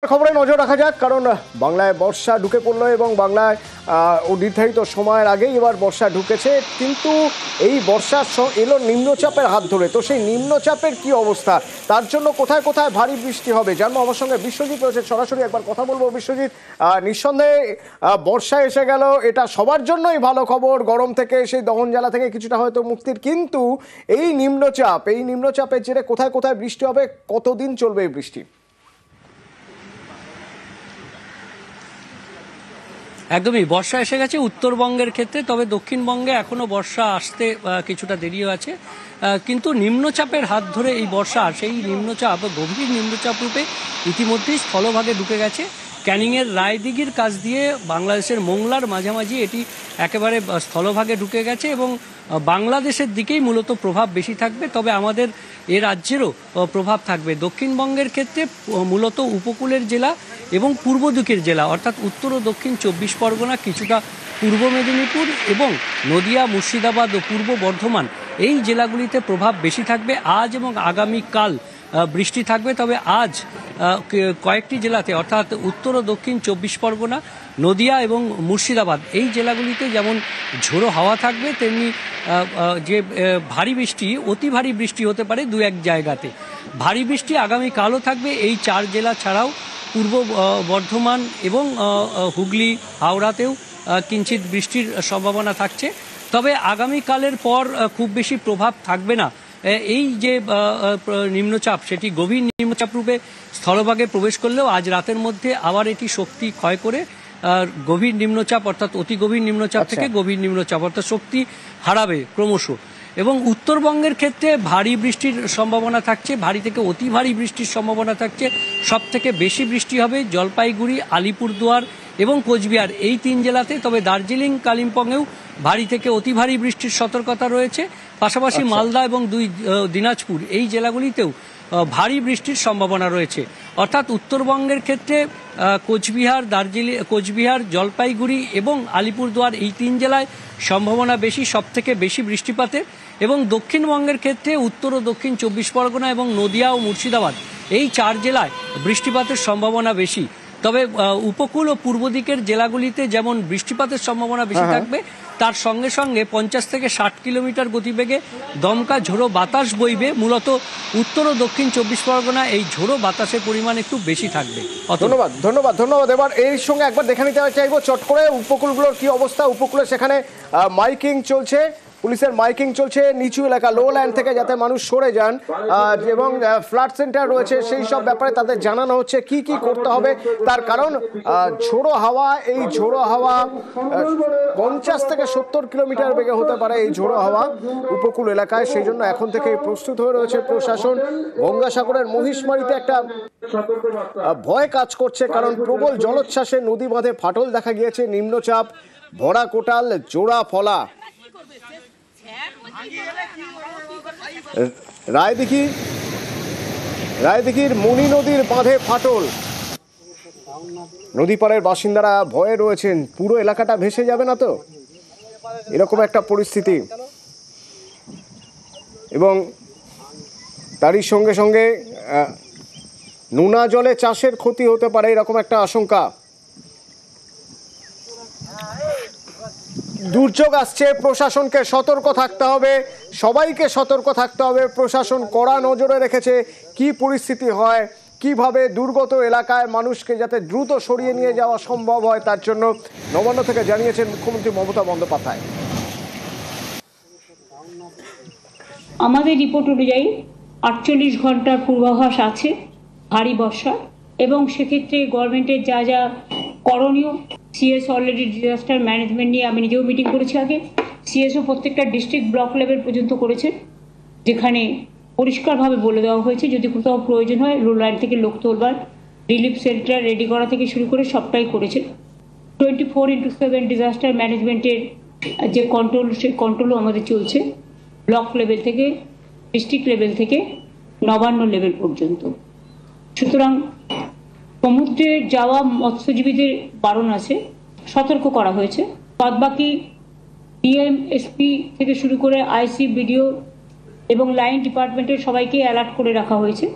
খবরে নজর রাখা যাক, কারণ বাংলায় বর্ষা ঢুকে পড়লো এবং বাংলায় নির্ধারিত সময়ের আগেই এবার বর্ষা ঢুকেছে। কিন্তু এই বর্ষা এলো নিম্নচাপের হাত ধরে। তো সেই নিম্নচাপের কি অবস্থা, তার জন্য কোথায় কোথায় ভারী বৃষ্টি হবে জানবো। আমার সঙ্গে বিশ্বজিৎ রয়েছে, সরাসরি একবার কথা বলবো। বিশ্বজিৎ, নিঃসন্দেহে বর্ষা এসে গেল, এটা সবার জন্যই ভালো খবর। গরম থেকে, সেই দহন জ্বালা থেকে কিছুটা হয়তো মুক্তির। কিন্তু এই নিম্নচাপের জেরে কোথায় কোথায় বৃষ্টি হবে, কতদিন চলবে এই বৃষ্টি? একদমই বর্ষা এসে গেছে উত্তরবঙ্গের ক্ষেত্রে, তবে দক্ষিণবঙ্গে এখনো বর্ষা আসতে কিছুটা দেরিও আছে। কিন্তু নিম্নচাপের হাত ধরে এই বর্ষা, সেই নিম্নচাপ গভীর নিম্নচাপ রূপে ইতিমধ্যেই স্থলভাগে ঢুকে গেছে। ক্যানিংয়ের রায়দিঘির কাছ দিয়ে বাংলাদেশের মোংলার মাঝামাঝি এটি একেবারে স্থলভাগে ঢুকে গেছে এবং বাংলাদেশের দিকেই মূলত প্রভাব বেশি থাকবে। তবে আমাদের এ রাজ্যেরও প্রভাব থাকবে। দক্ষিণবঙ্গের ক্ষেত্রে মূলত উপকূলের জেলা এবং পূর্ব দিকের জেলা অর্থাৎ উত্তর ও দক্ষিণ 24 পরগনা, কিছুটা পূর্ব মেদিনীপুর এবং নদিয়া, মুর্শিদাবাদ ও পূর্ব বর্ধমান, এই জেলাগুলিতে প্রভাব বেশি থাকবে। আজ এবং আগামীকাল বৃষ্টি থাকবে। তবে আজ কয়েকটি জেলাতে অর্থাৎ উত্তর ও দক্ষিণ 24 পরগনা, নদিয়া এবং মুর্শিদাবাদ, এই জেলাগুলিতে যেমন ঝোড়ো হাওয়া থাকবে, তেমনি যে ভারী বৃষ্টি, অতি ভারী বৃষ্টি হতে পারে দু এক জায়গাতে। ভারী বৃষ্টি আগামীকালও থাকবে এই 4 জেলা ছাড়াও পূর্ব বর্ধমান এবং হুগলি, হাওড়াতেও কিঞ্চিৎ বৃষ্টির সম্ভাবনা থাকছে। তবে আগামীকালের পর খুব বেশি প্রভাব থাকবে না। এই যে নিম্নচাপ, সেটি গভীর নিম্নচাপ রূপে স্থলভাগে প্রবেশ করলেও আজ রাতের মধ্যে আবার এটি শক্তি ক্ষয় করে গভীর নিম্নচাপ অর্থাৎ অতি গভীর নিম্নচাপ থেকে গভীর নিম্নচাপ অর্থাৎ শক্তি হারাবে ক্রমশ। এবং উত্তরবঙ্গের ক্ষেত্রে ভারী বৃষ্টির সম্ভাবনা থাকছে, ভারী থেকে অতি ভারী বৃষ্টির সম্ভাবনা থাকছে। সব থেকে বেশি বৃষ্টি হবে জলপাইগুড়ি, আলিপুরদুয়ার এবং কোচবিহার, এই 3 জেলাতে। তবে দার্জিলিং, কালিম্পংয়েও ভারী থেকে অতি ভারী বৃষ্টির সতর্কতা রয়েছে। পাশাপাশি মালদা এবং দিনাজপুর, এই জেলাগুলিতেও ভারী বৃষ্টির সম্ভাবনা রয়েছে। অর্থাৎ উত্তরবঙ্গের ক্ষেত্রে কোচবিহার, জলপাইগুড়ি এবং আলিপুরদুয়ার, এই 3 জেলায় সম্ভাবনা বেশি, সব থেকে বেশি বৃষ্টিপাতের। এবং দক্ষিণবঙ্গের ক্ষেত্রে উত্তর ও দক্ষিণ 24 পরগনা এবং নদিয়া ও মুর্শিদাবাদ, এই 4 জেলায় বৃষ্টিপাতের সম্ভাবনা বেশি। তবে উপকূল ও পূর্ব দিকের জেলাগুলিতে যেমন বৃষ্টিপাতের সম্ভাবনা বেশি থাকবে, তার সঙ্গে সঙ্গে 50 থেকে 60 কিলোমিটার গতিবেগে দমকা ঝোড়ো বাতাস বইবে। মূলত উত্তর ও দক্ষিণ 24 পরগনা এই ঝোড়ো বাতাসের পরিমাণ একটু বেশি থাকবে। ধন্যবাদ। এবার এই সঙ্গে একবার দেখে নিতে চাইবো চট করে উপকূলগুলোর কি অবস্থা। উপকূলে সেখানে মাইকিং চলছে, পুলিশের মাইকিং চলছে নিচু এলাকা, লো ল্যান্ড থেকে যাতে মানুষ সরে যান, এবং ফ্লাড সেন্টার রয়েছে, সেই সব ব্যাপারে তাদের জানানো হচ্ছে কি কি করতে হবে। তার কারণ ঝোড়ো হাওয়া, এই ঝোড়ো হাওয়া 50 থেকে 70 কিলোমিটার বেগে হতে পারে এই ঝোড়ো হাওয়া উপকূল এলাকায়। সেই জন্য এখন থেকে প্রস্তুত হয়ে রয়েছে প্রশাসন। গঙ্গাসাগরের মহিষমারীতে একটা ভয় কাজ করছে, কারণ প্রবল জলোচ্ছ্বাসে নদী বাঁধে ফাটল দেখা গিয়েছে। নিম্নচাপ, ভরা কোটাল, জোড়া ফলা, রায়দিঘির মণি নদীর বাঁধে ফাটল। নদী পাড়ের বাসিন্দারা ভয়ে রয়েছেন, পুরো এলাকাটা ভেসে যাবে না তো, এরকম একটা পরিস্থিতি। এবং তারই সঙ্গে সঙ্গে নোনা জলে চাষের ক্ষতি হতে পারে, এরকম একটা আশঙ্কা। দুর্যোগ আসছে, প্রশাসনকে সতর্ক থাকতে হবে, সবাইকে সতর্ক থাকতে হবে। প্রশাসন কড়া নজরে রেখেছে কি পরিস্থিতি হয়, কিভাবে দুর্গত এলাকায় মানুষকে যাতে দ্রুত সরিয়ে নিয়ে যাওয়া সম্ভব হয়, তার জন্য নবান্ন থেকে জানিয়েছেন মুখ্যমন্ত্রী মমতা বন্দ্যোপাধ্যায়। আমাদের রিপোর্ট অনুযায়ী 48 ঘন্টার পূর্বাভাস আছে ভারী বর্ষা, এবং সেক্ষেত্রে গভর্নমেন্টের যা যা করণীয়, সিএস অলরেডি ডিজাস্টার ম্যানেজমেন্ট নিয়ে আমি নিজেও মিটিং করেছি আগে। সিএসও প্রত্যেকটা ডিস্ট্রিক্ট ব্লক লেভেল পর্যন্ত করেছে, যেখানে পরিষ্কারভাবে বলে দেওয়া হয়েছে যদি কোথাও প্রয়োজন হয় রুরাল থেকে লোক তোলবার, রিলিফ সেন্টার রেডি করা থেকে শুরু করে সবটাই করেছে। 24/7 ডিজাস্টার ম্যানেজমেন্টের যে কন্ট্রোল, সেই কন্ট্রোলও আমাদের চলছে ব্লক লেভেল থেকে, ডিস্ট্রিক্ট লেভেল থেকে নবান্ন লেভেল পর্যন্ত। সুতরাং সমুদ্রে যাওয়া মৎস্যজীবীদের বারণ আছে, সতর্ক করা হয়েছে। বাদবাকি ডিএম, এসপি থেকে শুরু করে আইসি, বিডিও এবং লাইন ডিপার্টমেন্টের সবাইকে অ্যালার্ট করে রাখা হয়েছে।